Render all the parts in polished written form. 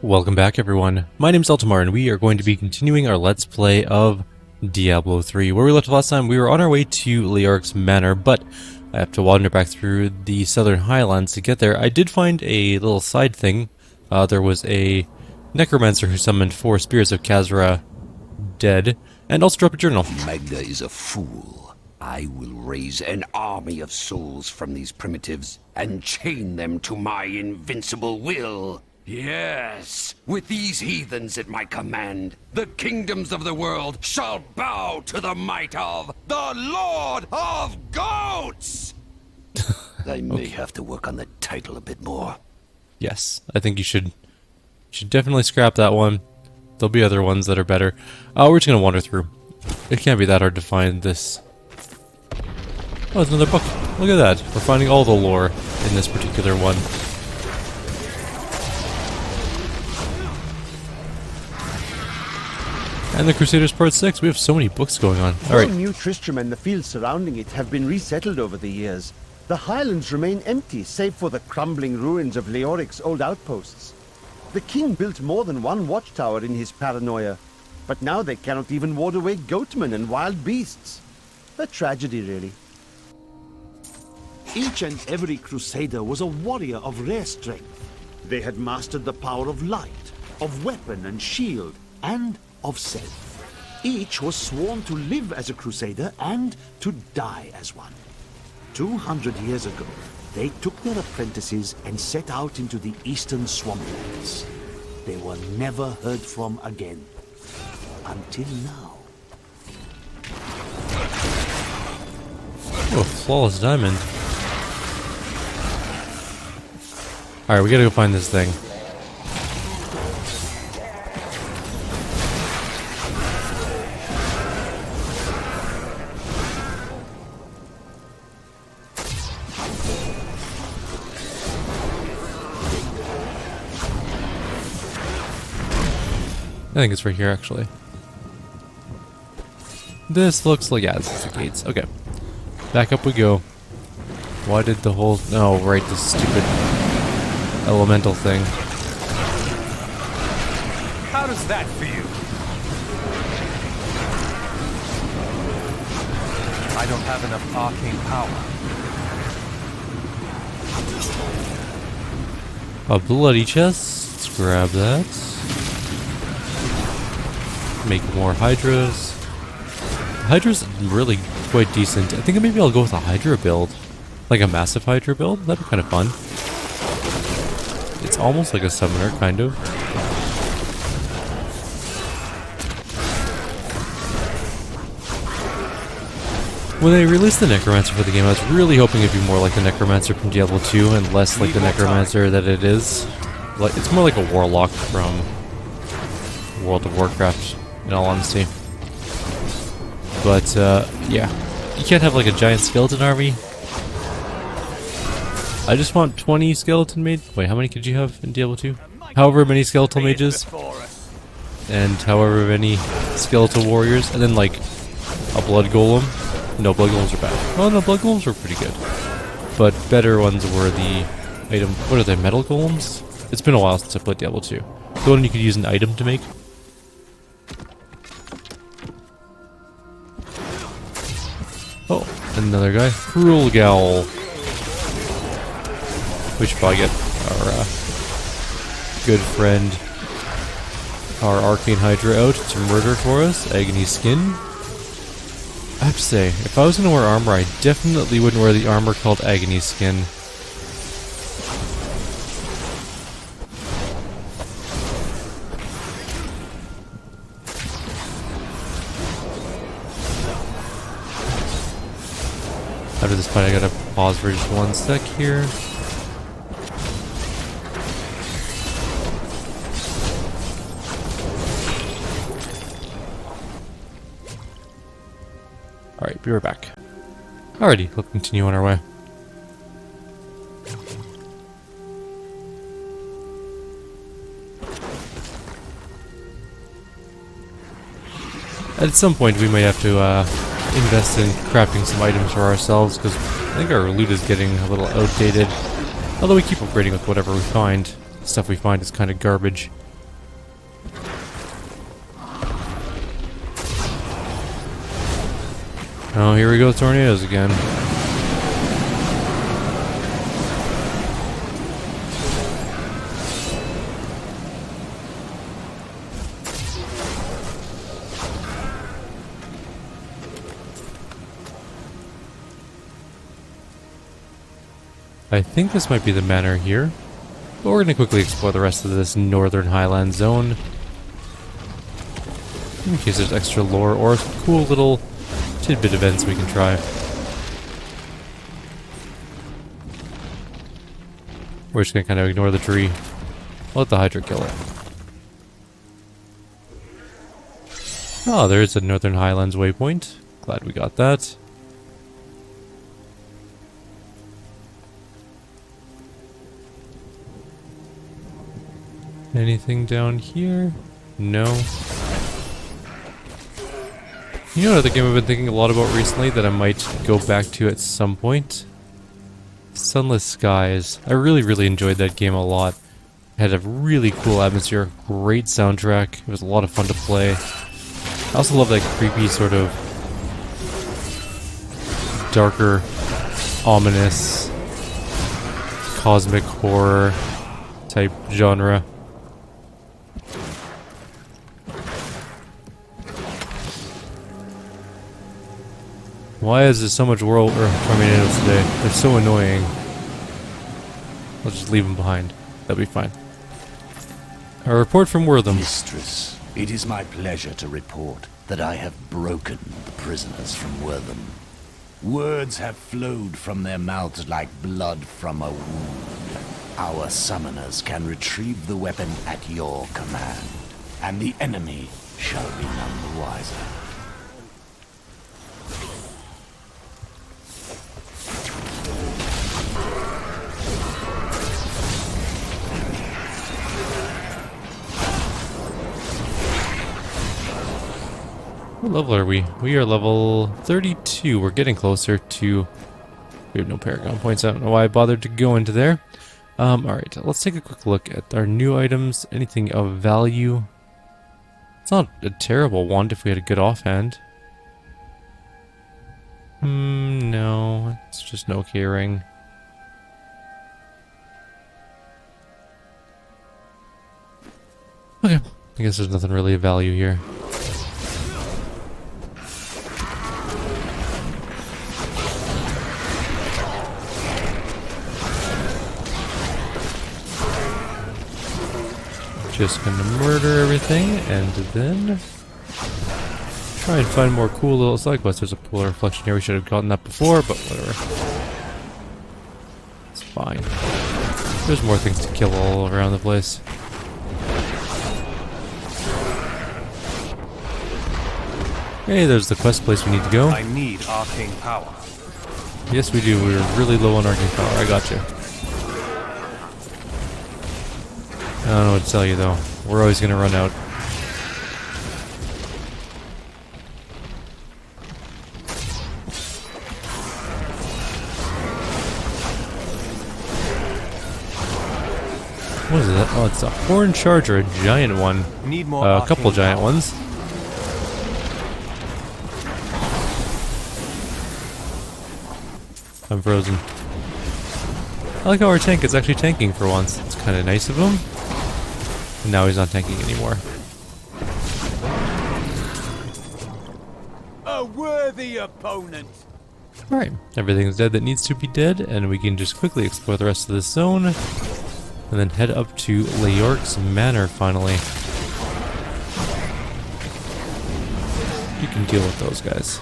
Welcome back everyone, my name's Eltimar and we are going to be continuing our Let's Play of Diablo 3. Where we left last time, we were on our way to Leoric's Manor, but I have to wander back through the Southern Highlands to get there. I did find a little side thing. There was a necromancer who summoned 4 spirits of Khazra dead, and also dropped a journal. Magda is a fool. I will raise an army of souls from these primitives and chain them to my invincible will. Yes, with these heathens at my command, the kingdoms of the world shall bow to the might of the Lord of Goats! I may have to work on the title a bit more. Yes, I think you should definitely scrap that one. There'll be other ones that are better. We're just gonna wander through. It can't be that hard to find this. Oh, it's another book. Look at that. We're finding all the lore in this particular one. And the Crusaders Part 6. We have so many books going on. Alright. New Tristram and the fields surrounding it have been resettled over the years. The highlands remain empty, save for the crumbling ruins of Leoric's old outposts. The king built more than one watchtower in his paranoia, but now they cannot even ward away goatmen and wild beasts. A tragedy, really. Each and every crusader was a warrior of rare strength. They had mastered the power of light, of weapon and shield, and of self. Each was sworn to live as a crusader and to die as one. 200 years ago, they took their apprentices and set out into the eastern swamplands. They were never heard from again. Until now. Oh, flawless diamond. Alright, we gotta go find this thing. I think it's right here, actually. This looks like... yeah, this is the gates. Okay. Back up we go. Why did the whole... oh, right, this stupid elemental thing. How does that feel? I don't have enough arcane power. A bloody chest. Let's grab that. Make more Hydras. Hydra's really quite decent. I think maybe I'll go with a Hydra build. Like a massive Hydra build. That'd be kind of fun. It's almost like a summoner, kind of. When they released the Necromancer for the game, I was really hoping it'd be more like the Necromancer from Diablo 2 and less like the Necromancer that it is. Like, it's more like a Warlock from World of Warcraft, in all honesty. But, yeah. You can't have like a giant skeleton army. I just want 20 skeleton mages. Wait, how many could you have in Diablo 2? However many skeletal mages. And however many skeletal warriors. And then like a blood golem. No, blood golems are bad. Oh no, blood golems were pretty good. But better ones were the item... what are they, metal golems? It's been a while since I played Diablo 2. The one you could use an item to make. Oh, another guy. Cruel Gowl. We should probably get our good friend, our Arcane Hydra out to murder for us. Agony skin. I have to say, if I was going to wear armor, I definitely wouldn't wear the armor called Agony skin. After this fight, I gotta pause for just one sec here. Alright, be right back. Alrighty, we'll continue on our way. At some point, we may have to invest in crafting some items for ourselves, because I think our loot is getting a little outdated. Although we keep upgrading with whatever we find. Stuff we find is kind of garbage. Oh, here we go, tornadoes again. I think this might be the manor here, but we're going to quickly explore the rest of this northern highland zone in case there's extra lore or cool little tidbit events we can try. We're just going to kind of ignore the tree. Let the Hydra kill it. Oh, there's a Northern Highlands waypoint. Glad we got that. Anything down here? No. You know another game I've been thinking a lot about recently that I might go back to at some point? Sunless Skies. I really enjoyed that game a lot. It had a really cool atmosphere, great soundtrack. It was a lot of fun to play. I also love that creepy sort of darker, ominous, cosmic horror type genre. Why is there so much world tornadoes today? They're so annoying. Let's just leave them behind. That'll be fine. A report from Wortham. Mistress, it is my pleasure to report that I have broken the prisoners from Wortham. Words have flowed from their mouths like blood from a wound. Our summoners can retrieve the weapon at your command, and the enemy shall be none the wiser. What level are we? We are level 32. We're getting closer to... We have no Paragon points. I don't know why I bothered to go into there. Alright, let's take a quick look at our new items. Anything of value? It's not a terrible wand if we had a good offhand. No. It's just an okay ring. Okay. I guess there's nothing really of value here. Just gonna murder everything and then try and find more cool little side quests. There's a polar reflection here. We should have gotten that before, but whatever. It's fine. There's more things to kill all around the place. Hey, there's the quest place we need to go. I need arcane power. Yes, we do. We're really low on arcane power. I got you. I don't know what to tell you though. We're always gonna run out. What is that? Oh, it's a horn charger, a giant one. Need more A couple arcane giant power. ones. I'm frozen. I like how our tank is actually tanking for once. It's kind of nice of him. And now he's not tanking anymore. A worthy opponent. Alright, everything's dead that needs to be dead, and we can just quickly explore the rest of this zone. And then head up to Leorc's Manor finally. You can deal with those guys.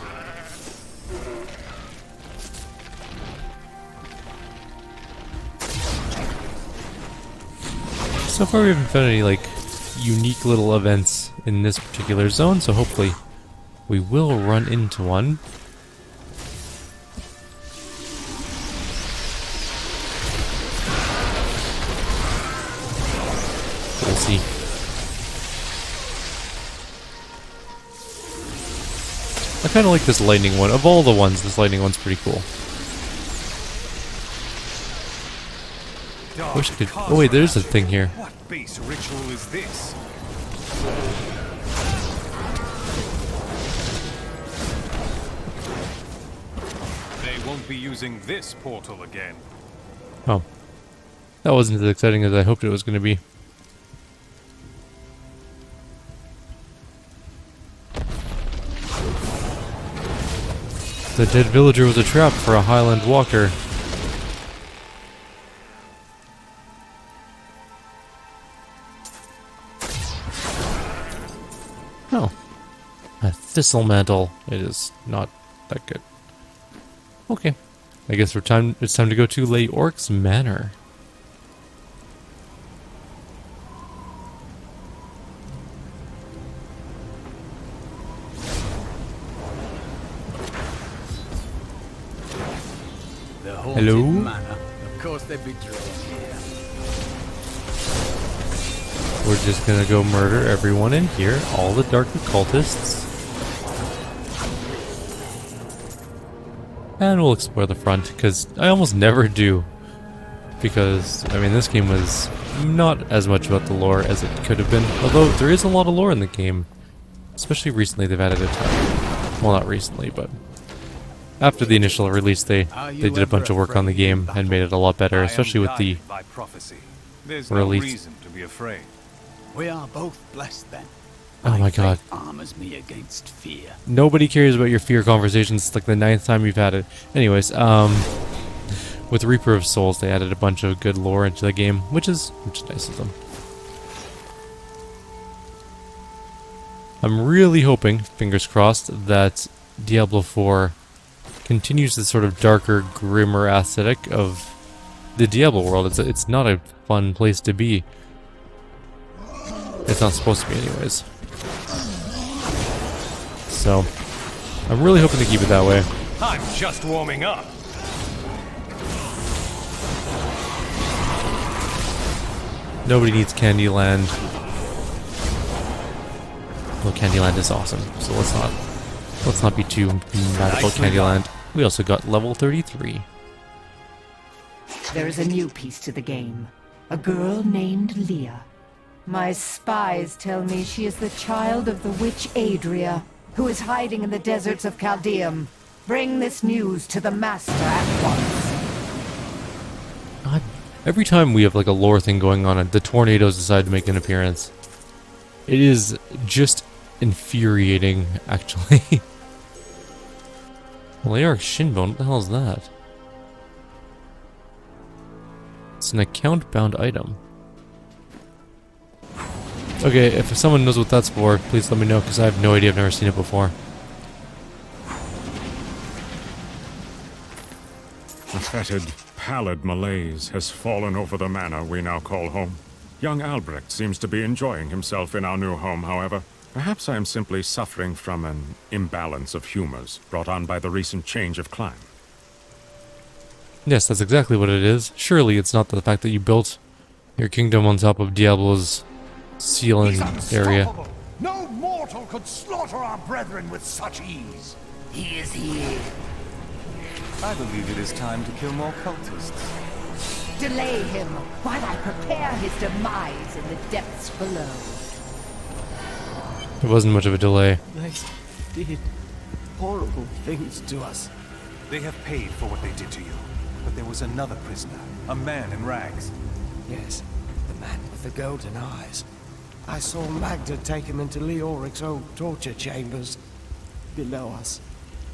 So far we haven't found any like unique little events in this particular zone, so hopefully we will run into one. We'll see. I kind of like this lightning one. Of all the ones, this lightning one's pretty cool. I wish I could... Oh wait, there's a thing here. What base ritual is this? won't be using this portal again. Oh. That wasn't as exciting as I hoped it was going to be. The dead villager was a trap for a Highland walker. Oh. A thistle mantle. It is not that good. Okay. I guess it's time to go to Leoric's Manor. Hello? Of course they'd be drawn here. We're just gonna go murder everyone in here, all the dark occultists. And we'll explore the front, because I almost never do. Because, I mean, this game was not as much about the lore as it could have been. Although, there is a lot of lore in the game. Especially recently, they've added a ton. Well, not recently, but... after the initial release, they did a bunch of work on the game and made it a lot better, especially with the by prophecy. There's release. no reason to be afraid. We are both blessed then. Oh my god. Faith armors me against fear. Nobody cares about your fear conversations. It's like the 9th time you've had it. Anyways, with Reaper of Souls, they added a bunch of good lore into the game, which is nice of them. I'm really hoping, fingers crossed, that Diablo 4 continues the sort of darker, grimmer aesthetic of the Diablo world. It's not a fun place to be. It's not supposed to be anyways. So, I'm really hoping to keep it that way. I'm just warming up. Nobody needs Candyland. Well, Candyland is awesome, so let's not be too mad about Candyland. We also got level 33. There is a new piece to the game. A girl named Leah. My spies tell me she is the child of the witch Adria, who is hiding in the deserts of Chaldeum. Bring this news to the Master at once. God, every time we have like a lore thing going on, the tornadoes decide to make an appearance. It is just infuriating, actually. Leoric's Shinbone, what the hell is that? It's an account-bound item. Okay, if someone knows what that's for, please let me know, because I have no idea, I've never seen it before. A fetid, pallid malaise has fallen over the manor we now call home. Young Albrecht seems to be enjoying himself in our new home, however. Perhaps I am simply suffering from an imbalance of humors brought on by the recent change of climate. Yes, that's exactly what it is. Surely it's not the fact that you built your kingdom on top of Diablo's ceiling area. No mortal could slaughter our brethren with such ease. He is here. I believe it is time to kill more cultists. Delay him while I prepare his demise in the depths below. It wasn't much of a delay. They did horrible things to us. They have paid for what they did to you. But there was another prisoner, a man in rags. Yes, the man with the golden eyes. I saw Magda take him into Leoric's old torture chambers below us.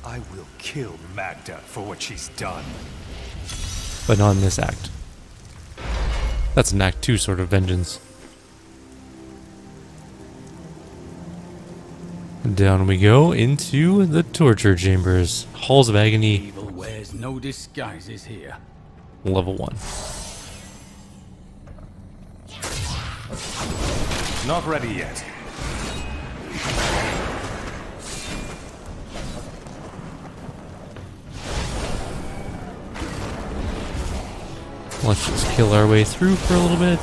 I will kill Magda for what she's done. But not in this act. That's an Act 2 sort of vengeance. Down we go into the torture chambers. Halls of Agony, Evil wears no disguises here. level 1. Not ready yet. Let's just kill our way through for a little bit.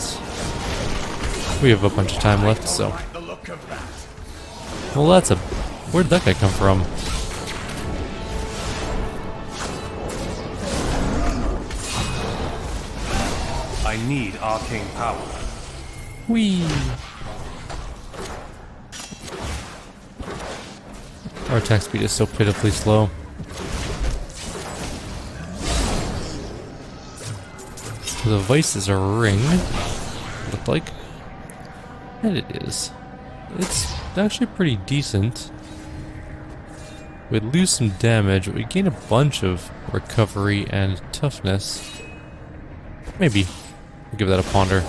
We have a bunch of time left, so... Well, that's a... Where'd that guy come from? I need arcane power. Whee! Our attack speed is so pitifully slow. The vice is a ring, looked like. And it is. It's actually pretty decent. We'd lose some damage, but we gain a bunch of recovery and toughness. Maybe. I'll give that a ponder.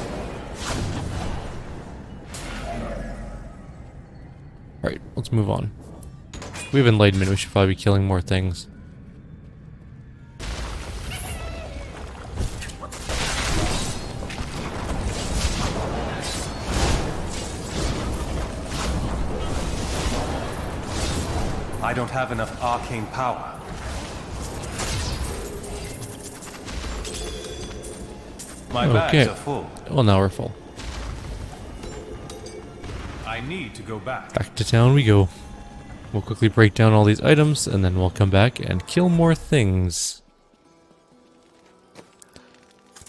Alright, let's move on. We have enlightenment, we should probably be killing more things. I don't have enough arcane power. My bags are full. Well, now we're full. I need to go back. Back to town we go. We'll quickly break down all these items, and then we'll come back and kill more things.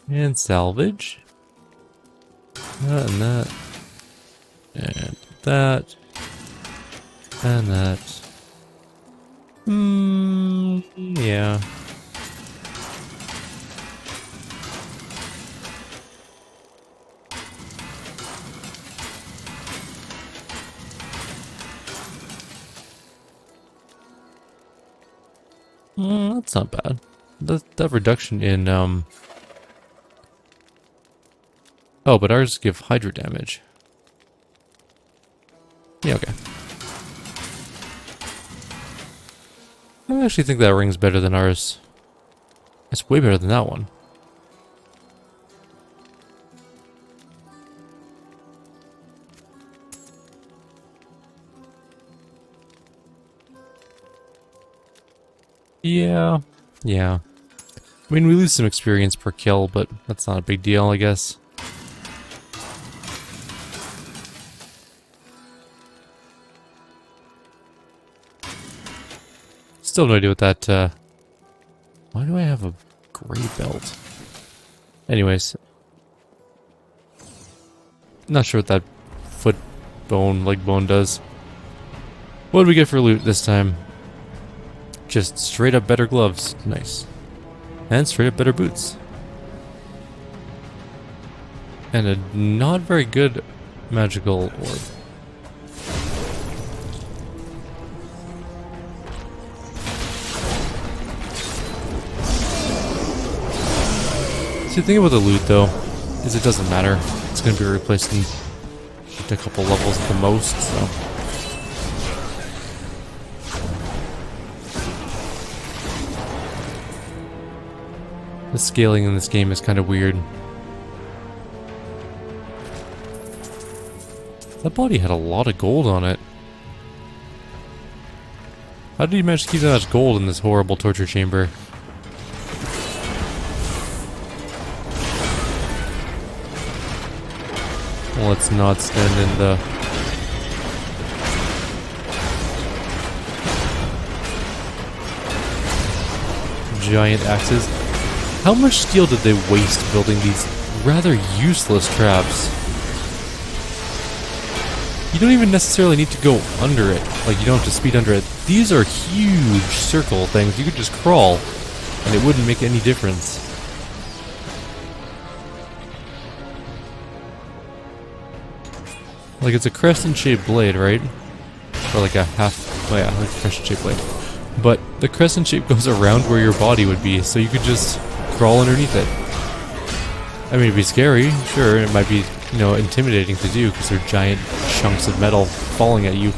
And salvage. That and that. And that. And that. Yeah. That's not bad. That reduction in, oh, but ours give hydro damage. Yeah, okay. I actually think that ring's better than ours. It's way better than that one. Yeah. I mean, we lose some experience per kill, but that's not a big deal, I guess. Still no idea what that, why do I have a gray belt? Anyways. Not sure what that foot bone, leg bone does. What did we get for loot this time? Just straight up better gloves. Nice. And straight up better boots. And a not very good magical orb. See, the thing about the loot, though, is it doesn't matter. It's going to be replaced in a couple levels at the most, so... The scaling in this game is kind of weird. That body had a lot of gold on it. How did he manage to keep that much gold in this horrible torture chamber? Let's not stand in the... giant axes. How much steel did they waste building these rather useless traps? You don't even necessarily need to go under it. Like, you don't have to speed under it. These are huge circle things. You could just crawl, and it wouldn't make any difference. Like, it's a crescent-shaped blade, right? Or like a half... oh yeah, like a crescent-shaped blade. But the crescent shape goes around where your body would be, so you could just crawl underneath it. I mean, it'd be scary, sure. It might be, you know, intimidating to do, because they're giant chunks of metal falling at you.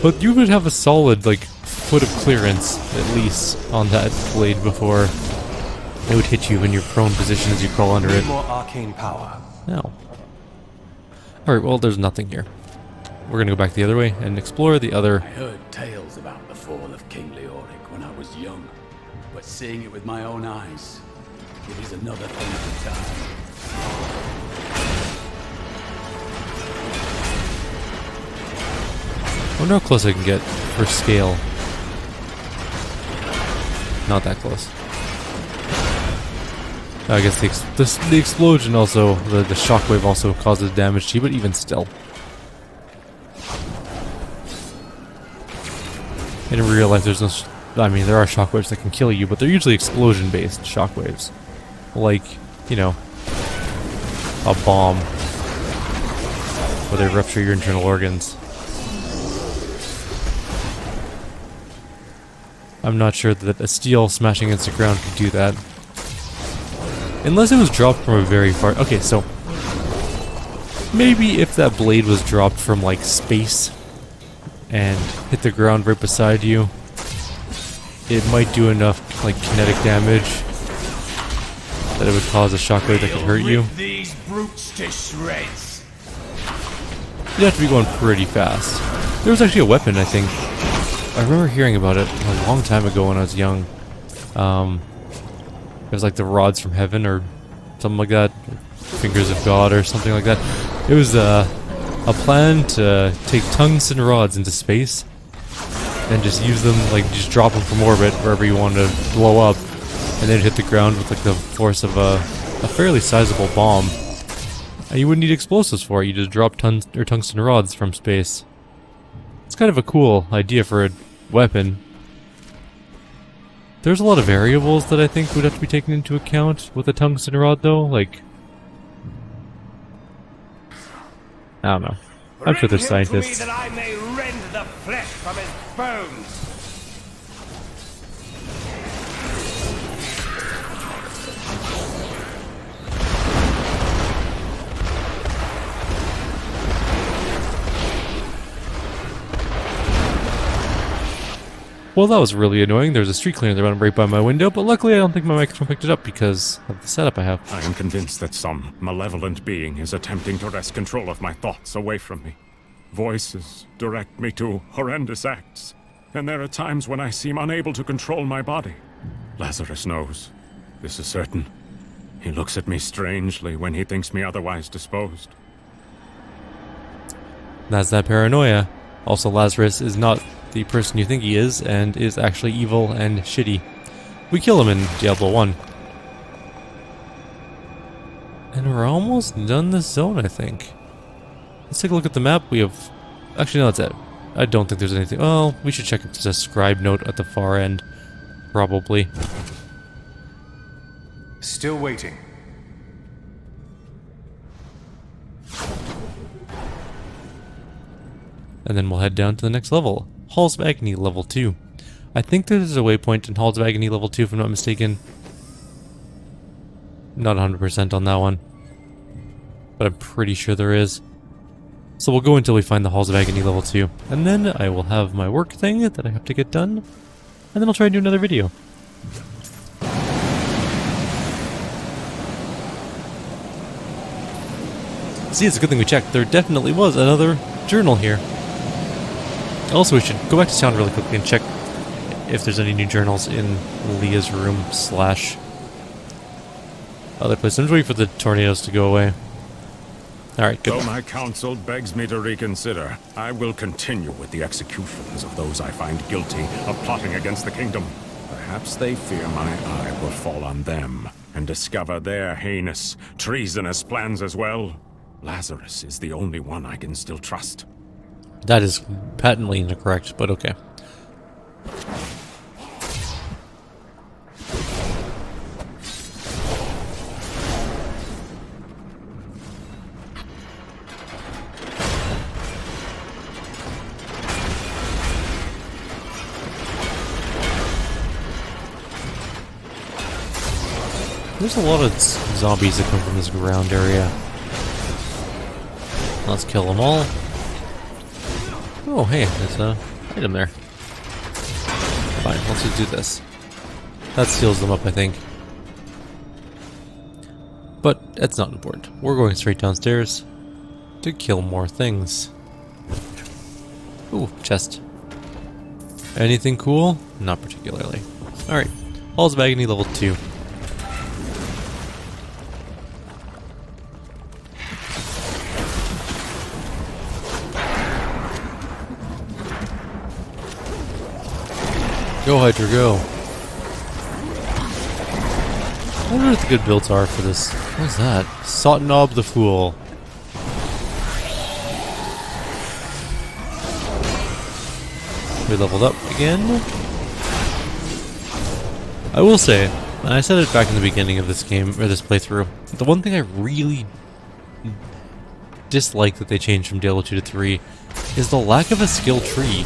But you would have a solid, like, foot of clearance, at least, on that blade before it would hit you in your prone position as you crawl under it. More arcane power. No. Alright, well, there's nothing here. We're gonna go back the other way and explore the other... I heard tales about the fall of King Leoric when I was young, but seeing it with my own eyes, it is another thing at a time. I wonder how close I can get for scale. Not that close. I guess the explosion also, the shockwave also causes damage to you, but even still. In real life, there's no... I mean, there are shockwaves that can kill you, but they're usually explosion-based shockwaves. Like you know, a bomb where they rupture your internal organs. I'm not sure that a steel smashing against the ground could do that. Unless it was dropped from a very far... Okay, so... maybe if that blade was dropped from, like, space and hit the ground right beside you, it might do enough, like, kinetic damage that it would cause a shockwave that could hurt you. These brutes to shreds. You'd have to be going pretty fast. There was actually a weapon, I think. I remember hearing about it a long time ago when I was young. It was like the rods from heaven or something like that. Fingers of God or something like that. It was a plan to take tungsten rods into space and just use them, like just drop them from orbit wherever you want to blow up, and then hit the ground with like the force of a fairly sizable bomb. And you wouldn't need explosives for it. You just drop tungsten rods from space. It's kind of a cool idea for a weapon. There's a lot of variables that I think would have to be taken into account with a tungsten rod, though. Like, I don't know. I'm sure there's scientists. That I may rend the flesh from his bones. Well, that was really annoying. There was a street cleaner that ran right by my window, but luckily I don't think my microphone picked it up because of the setup I have. I am convinced that some malevolent being is attempting to wrest control of my thoughts away from me. Voices direct me to horrendous acts, and there are times when I seem unable to control my body. Lazarus knows. This is certain. He looks at me strangely when he thinks me otherwise disposed. That's that paranoia. Also, Lazarus is not the person you think he is, and is actually evil and shitty. We kill him in Diablo 1. And we're almost done this zone, I think. Let's take a look at the map. We have... Actually, no, that's it. I don't think there's anything... Well, we should check if there's a scribe note at the far end. Probably. Still waiting. And then we'll head down to the next level. Halls of Agony level 2. I think there's a waypoint in Halls of Agony level 2 if I'm not mistaken. Not 100% on that one. But I'm pretty sure there is. So we'll go until we find the Halls of Agony level 2. And then I will have my work thing that I have to get done. And then I'll try and do another video. See, it's a good thing we checked. There definitely was another journal here. Also, we should go back to town really quickly and check if there's any new journals in Leah's room / other place. I'm just waiting for the tornadoes to go away. Alright, good. Though my counsel begs me to reconsider, I will continue with the executions of those I find guilty of plotting against the kingdom. Perhaps they fear my eye will fall on them and discover their heinous, treasonous plans as well. Lazarus is the only one I can still trust. That is patently incorrect, but okay. There's a lot of zombies that come from this ground area. Let's kill them all. Oh, hey, there's a item there. Fine, let's just do this. That seals them up, I think. But that's not important. We're going straight downstairs to kill more things. Ooh, chest. Anything cool? Not particularly. Alright, Halls of Agony level 2. Go, Hydra, go. I wonder what the good builds are for this. What is that? Sotnob the Fool. We leveled up again. I will say, And I said it back in the beginning of this game, or this playthrough. The one thing I really dislike that they changed from Diablo 2 to 3 is the lack of a skill tree.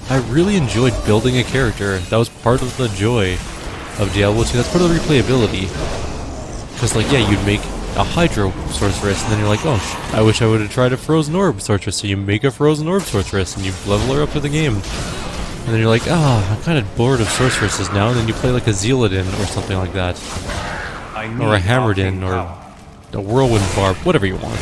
I really enjoyed building a character. That was part of the joy of Diablo 2. That's part of the replayability. Because, like, yeah, you'd make a Hydro Sorceress, and then you're like, oh, I wish I would have tried a Frozen Orb Sorceress. So you make a Frozen Orb Sorceress, and you level her up to the game. And then you're like, oh, I'm kind of bored of Sorceresses now, and then you play like a Zealadin or something like that. Or a Hammerdin, or a Whirlwind Barb, whatever you want.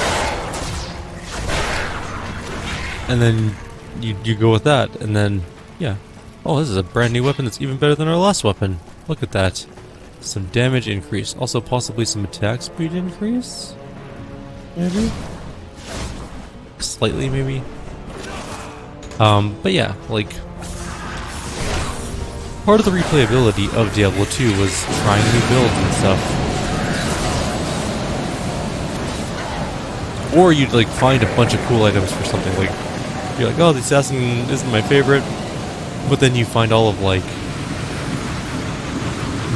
And then you go with that, and then, yeah. Oh, this is a brand new weapon that's even better than our last weapon. Look at that. Some damage increase. Also possibly some attack speed increase? Maybe? Slightly, maybe? But yeah, like... part of the replayability of Diablo 2 was trying new builds and stuff. Or you'd like find a bunch of cool items for something, like you're like, oh, the assassin isn't my favorite, but then you find all of like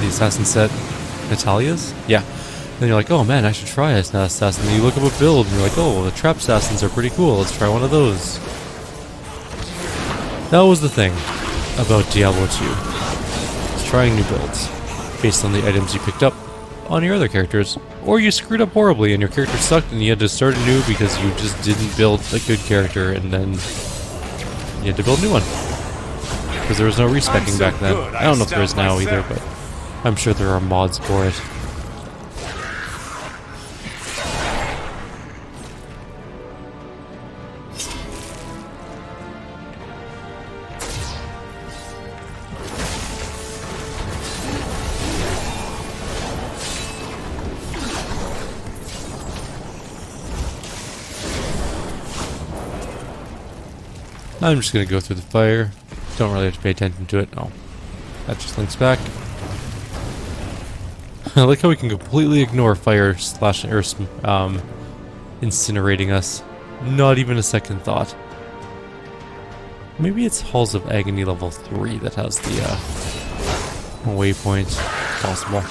the assassin set Natalia's? Yeah. Then you're like, oh man, I should try as an assassin. Then you look up a build and you're like, oh, the trap assassins are pretty cool, let's try one of those. That was the thing about Diablo 2. Trying new builds based on the items you picked up on your other characters, or you screwed up horribly and your character sucked and you had to start anew because you just didn't build a good character, and then you had to build a new one because there was no respecking back then. I don't know if there is now either, but I'm sure there are mods for it. I'm just gonna go through the fire. Don't really have to pay attention to it. Oh, that just links back. I like how we can completely ignore fire slash earth incinerating us. Not even a second thought. Maybe it's Halls of Agony level 3 that has the waypoint. Possible.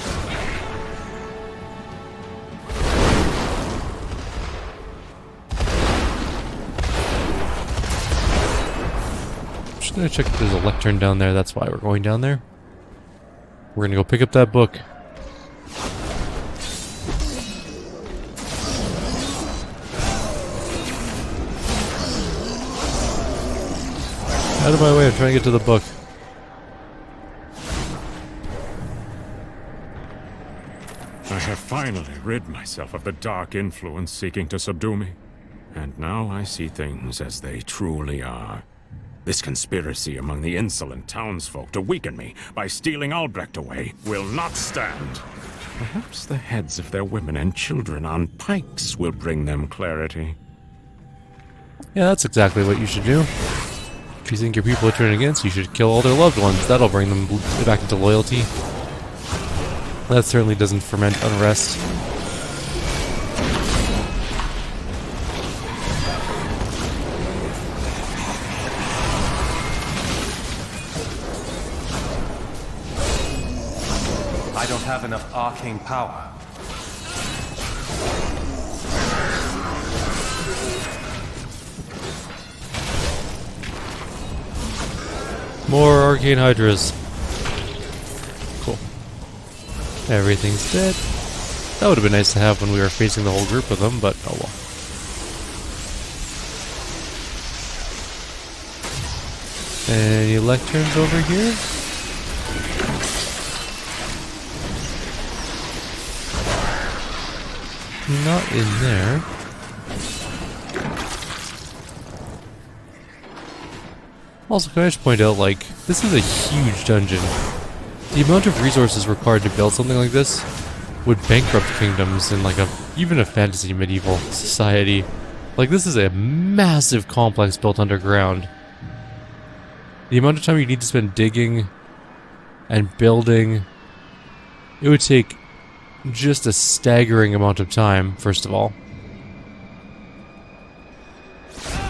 I'm gonna check if there's a lectern down there. That's why we're going down there. We're gonna go pick up that book. Out of my way, I'm trying to get to the book. I have finally rid myself of the dark influence seeking to subdue me. And now I see things as they truly are. This conspiracy among the insolent townsfolk to weaken me by stealing Albrecht away will not stand. Perhaps the heads of their women and children on pikes will bring them clarity. Yeah, that's exactly what you should do. If you think your people are turning against you, should kill all their loved ones. That'll bring them back into loyalty. That certainly doesn't ferment unrest. I don't have enough arcane power. More arcane hydras. Cool. Everything's dead. That would have been nice to have when we were facing the whole group of them, but oh well. Any lecterns over here? Not in there. Also, can I just point out, like, this is a huge dungeon. The amount of resources required to build something like this would bankrupt kingdoms in, like, even a fantasy medieval society. Like, this is a massive complex built underground. The amount of time you need to spend digging and building, it would take just a staggering amount of time, first of all.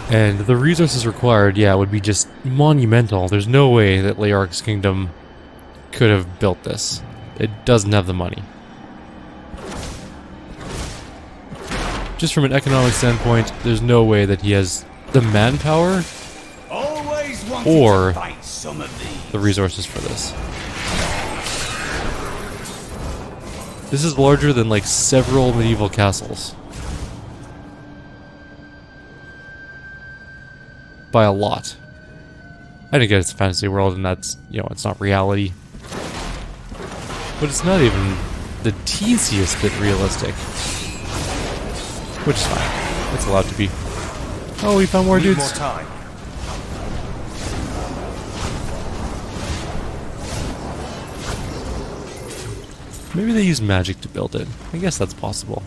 And the resources required, yeah, would be just monumental. There's no way that Leoric's kingdom could have built this. it doesn't have the money. Just from an economic standpoint, there's no way that he has the manpower or the resources for this. This is larger than like several medieval castles. By a lot. I get it's a fantasy world and that's, you know, it's not reality. But it's not even the teasiest bit realistic. Which is fine. It's allowed to be. Oh, we found more dudes. More time. Maybe they use magic to build it. I guess that's possible.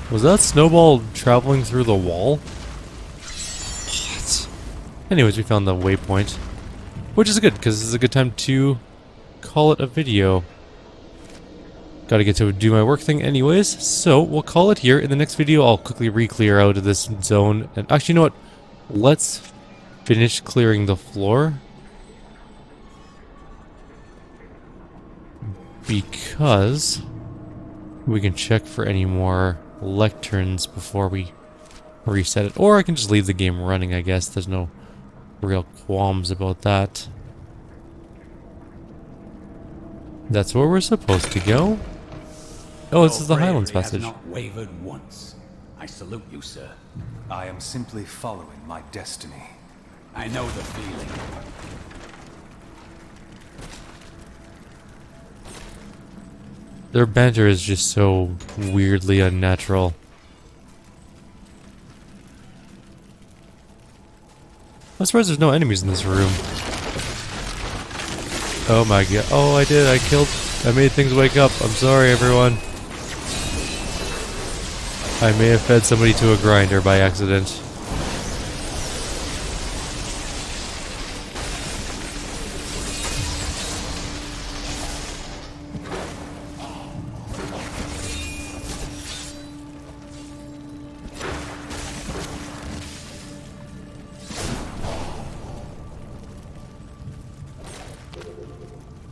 Was that snowball traveling through the wall? What? Anyways, we found the waypoint. Which is good, because this is a good time to call it a video. Gotta get to do my work thing anyways, so we'll call it here. In the next video, I'll quickly re-clear out of this zone. And actually, you know what? Let's finish clearing the floor. Because we can check for any more lecterns before we reset it. Or I can just leave the game running, I guess. There's no real qualms about that. That's where we're supposed to go. Oh, this is the Highlands passage. Has not wavered once. I salute you, sir. I am simply following my destiny. I know the feeling. Their banter is just so weirdly unnatural. I'm surprised there's no enemies in this room. Oh my god. Oh, I did. I made things wake up. I'm sorry, everyone. I may have fed somebody to a grinder by accident.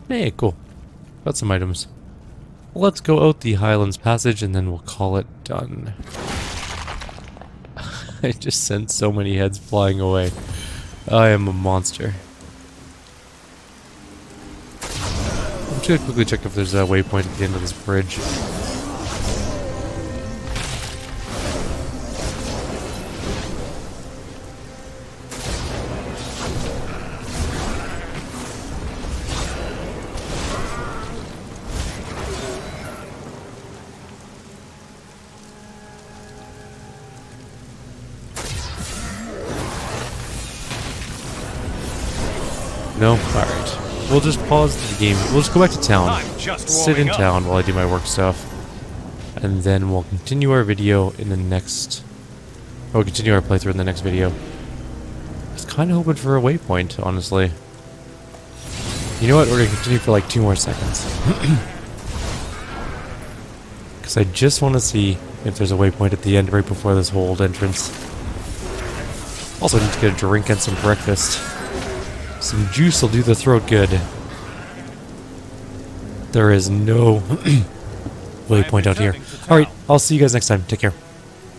Hey, cool. Got some items. Let's go out the Highlands Passage and then we'll call it done. I just sent so many heads flying away. I am a monster. I'm just gonna quickly check if there's a waypoint at the end of this bridge. No? Alright. We'll just pause the game. We'll just go back to town. Sit in town while I do my work stuff. And then we'll continue our video in the next... We'll continue our playthrough in the next video. I was kind of hoping for a waypoint, honestly. You know what? We're going to continue for like 2 more seconds. Because I just want to see if there's a waypoint at the end right before this whole entrance. Also, I need to get a drink and some breakfast. Some juice will do the throat good. There is no waypoint out here. Alright, I'll see you guys next time. Take care.